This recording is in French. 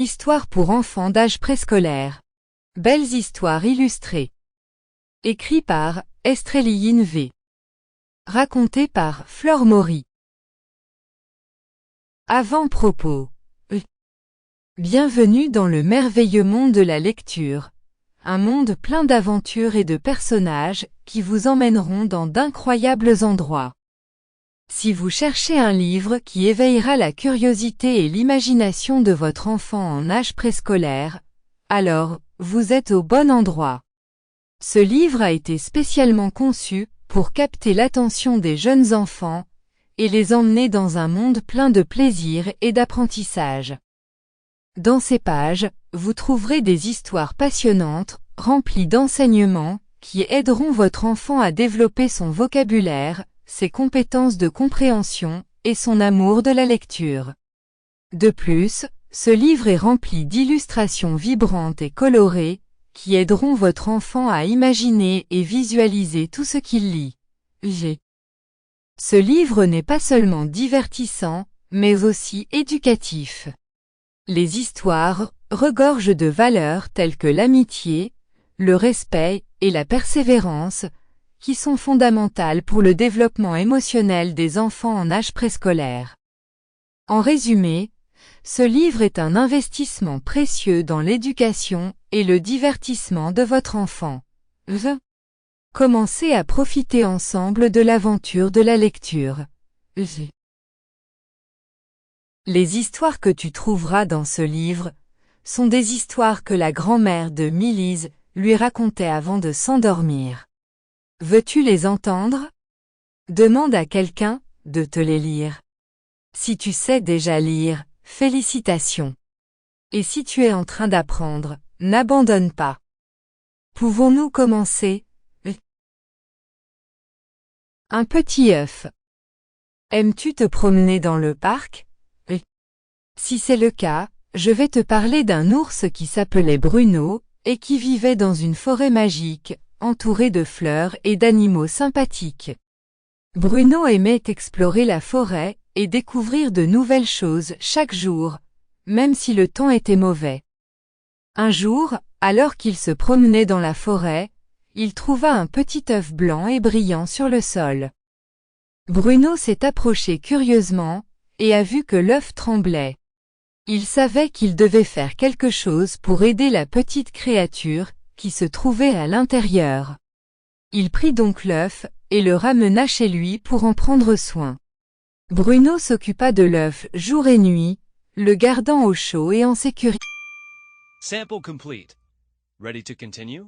Histoire pour enfants d'âge préscolaire. Belles histoires illustrées. Écrit par Estréliine V. Raconté par Flore Maury. Avant-propos. Bienvenue dans le merveilleux monde de la lecture. Un monde plein d'aventures et de personnages qui vous emmèneront dans d'incroyables endroits. Si vous cherchez un livre qui éveillera la curiosité et l'imagination de votre enfant en âge préscolaire, alors, vous êtes au bon endroit. Ce livre a été spécialement conçu pour capter l'attention des jeunes enfants et les emmener dans un monde plein de plaisir et d'apprentissage. Dans ces pages, vous trouverez des histoires passionnantes, remplies d'enseignements, qui aideront votre enfant à développer son vocabulaire, ses compétences de compréhension et son amour de la lecture. De plus, ce livre est rempli d'illustrations vibrantes et colorées qui aideront votre enfant à imaginer et visualiser tout ce qu'il lit. Ce livre n'est pas seulement divertissant, mais aussi éducatif. Les histoires regorgent de valeurs telles que l'amitié, le respect et la persévérance, qui sont fondamentales pour le développement émotionnel des enfants en âge préscolaire. En résumé, ce livre est un investissement précieux dans l'éducation et le divertissement de votre enfant. Commencez à profiter ensemble de l'aventure de la lecture. Les histoires que tu trouveras dans ce livre sont des histoires que la grand-mère de Milise lui racontait avant de s'endormir. Veux-tu les entendre? Demande à quelqu'un de te les lire. Si tu sais déjà lire, félicitations. Et si tu es en train d'apprendre, n'abandonne pas. Pouvons-nous commencer? Un petit œuf. Aimes-tu te promener dans le parc? Si c'est le cas, je vais te parler d'un ours qui s'appelait Bruno et qui vivait dans une forêt magique, entouré de fleurs et d'animaux sympathiques. Bruno aimait explorer la forêt et découvrir de nouvelles choses chaque jour, même si le temps était mauvais. Un jour, alors qu'il se promenait dans la forêt, il trouva un petit œuf blanc et brillant sur le sol. Bruno s'est approché curieusement et a vu que l'œuf tremblait. Il savait qu'il devait faire quelque chose pour aider la petite créature qui se trouvait à l'intérieur. Il prit donc l'œuf et le ramena chez lui pour en prendre soin. Bruno s'occupa de l'œuf jour et nuit, le gardant au chaud et en sécurité. Sample complete. Ready to continue?